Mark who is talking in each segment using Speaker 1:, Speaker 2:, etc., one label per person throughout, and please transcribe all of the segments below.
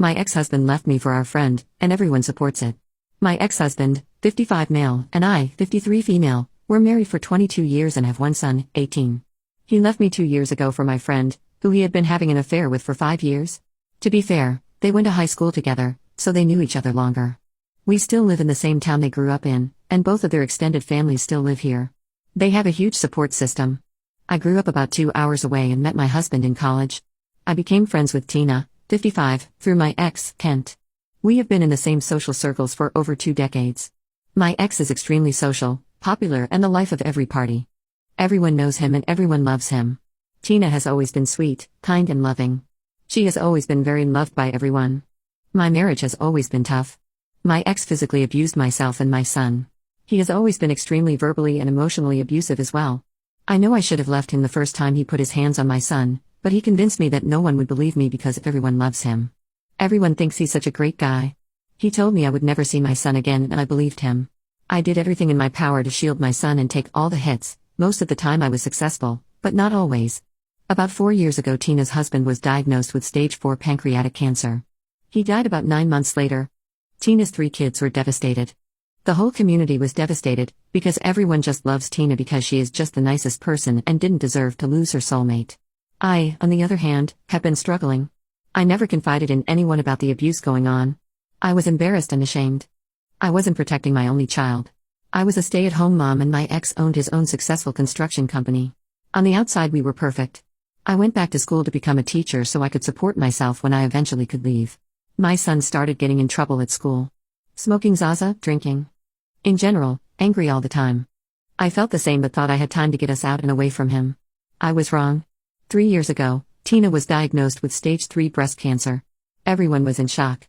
Speaker 1: My ex-husband left me for our friend, and everyone supports it. My ex-husband, 55 male, and I, 53 female, were married for 22 years and have one son, 18. He left me 2 years ago for my friend, who he had been having an affair with for 5 years. To be fair, they went to high school together, so they knew each other longer. We still live in the same town they grew up in, and both of their extended families still live here. They have a huge support system. I grew up about 2 hours away and met my husband in college. I became friends with Tina, 55, through my ex, Kent. We have been in the same social circles for over 2 decades. My ex is extremely social, popular, and the life of every party. Everyone knows him and everyone loves him. Tina has always been sweet, kind, and loving. She has always been very loved by everyone. My marriage has always been tough. My ex physically abused myself and my son. He has always been extremely verbally and emotionally abusive as well. I know I should have left him the first time he put his hands on my son, but he convinced me that no one would believe me because everyone loves him. Everyone thinks he's such a great guy. He told me I would never see my son again, and I believed him. I did everything in my power to shield my son and take all the hits. Most of the time I was successful, but not always. About 4 years ago, Tina's husband was diagnosed with stage 4 pancreatic cancer. He died about 9 months later. Tina's 3 kids were devastated. The whole community was devastated, because everyone just loves Tina because she is just the nicest person and didn't deserve to lose her soulmate. I, on the other hand, have been struggling. I never confided in anyone about the abuse going on. I was embarrassed and ashamed. I wasn't protecting my only child. I was a stay-at-home mom and my ex owned his own successful construction company. On the outside we were perfect. I went back to school to become a teacher so I could support myself when I eventually could leave. My son started getting in trouble at school. Smoking Zaza, drinking. In general, angry all the time. I felt the same but thought I had time to get us out and away from him. I was wrong. 3 years ago, Tina was diagnosed with stage 3 breast cancer. Everyone was in shock.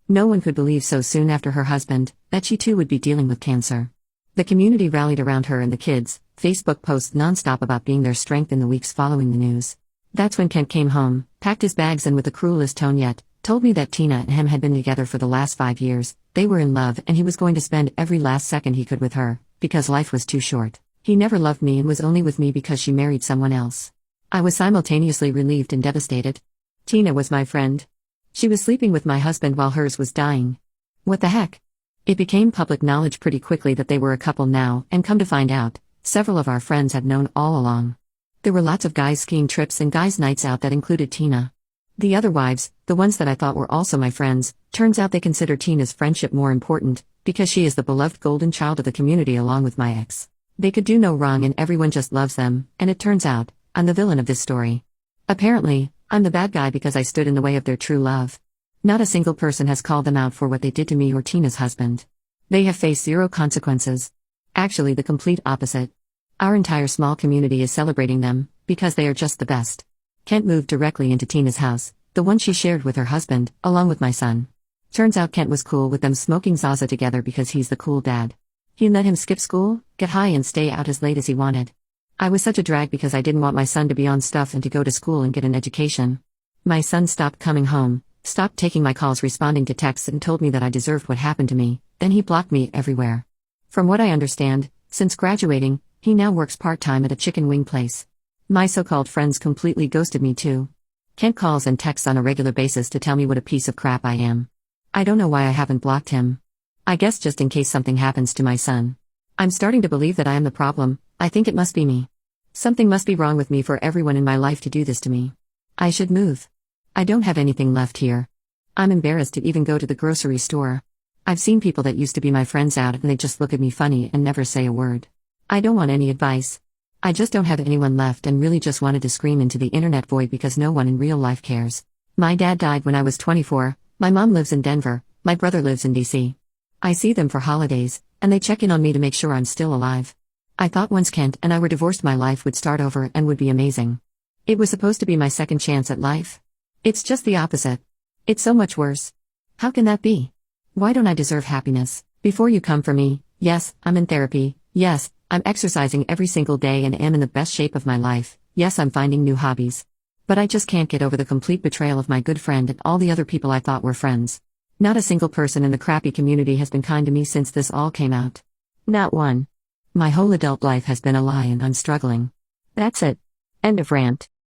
Speaker 1: No one could believe so soon after her husband, that she too would be dealing with cancer. The community rallied around her and the kids, Facebook posts non-stop about being their strength in the weeks following the news. That's when Kent came home, packed his bags and with the cruelest tone yet, told me that Tina and him had been together for the last 5 years, they were in love and he was going to spend every last second he could with her, because life was too short. He never loved me and was only with me because she married someone else. I was simultaneously relieved and devastated. Tina was my friend. She was sleeping with my husband while hers was dying. What the heck? It became public knowledge pretty quickly that they were a couple now, and come to find out, several of our friends had known all along. There were lots of guys skiing trips and guys' nights out that included Tina. The other wives, the ones that I thought were also my friends, turns out they consider Tina's friendship more important, because she is the beloved golden child of the community along with my ex. They could do no wrong and everyone just loves them, and it turns out, I'm the villain of this story. Apparently, I'm the bad guy because I stood in the way of their true love. Not a single person has called them out for what they did to me or Tina's husband. They have faced 0 consequences. Actually, the complete opposite. Our entire small community is celebrating them, because they are just the best. Kent moved directly into Tina's house, the one she shared with her husband, along with my son. Turns out Kent was cool with them smoking Zaza together because he's the cool dad. He let him skip school, get high and stay out as late as he wanted. I was such a drag because I didn't want my son to be on stuff and to go to school and get an education. My son stopped coming home, stopped taking my calls, responding to texts, and told me that I deserved what happened to me, then he blocked me everywhere. From what I understand, since graduating, he now works part-time at a chicken wing place. My so-called friends completely ghosted me too. Kent calls and texts on a regular basis to tell me what a piece of crap I am. I don't know why I haven't blocked him. I guess just in case something happens to my son. I'm starting to believe that I am the problem. I think it must be me. Something must be wrong with me for everyone in my life to do this to me. I should move. I don't have anything left here. I'm embarrassed to even go to the grocery store. I've seen people that used to be my friends out and they just look at me funny and never say a word. I don't want any advice. I just don't have anyone left and really just wanted to scream into the internet void because no one in real life cares. My dad died when I was 24, my mom lives in Denver, my brother lives in DC. I see them for holidays, and they check in on me to make sure I'm still alive. I thought once Kent and I were divorced my life would start over and would be amazing. It was supposed to be my second chance at life. It's just the opposite. It's so much worse. How can that be? Why don't I deserve happiness? Before you come for me, yes, I'm in therapy, yes, I'm exercising every single day and am in the best shape of my life, yes, I'm finding new hobbies. But I just can't get over the complete betrayal of my good friend and all the other people I thought were friends. Not a single person in the crappy community has been kind to me since this all came out. Not one. My whole adult life has been a lie and I'm struggling. That's it. End of rant.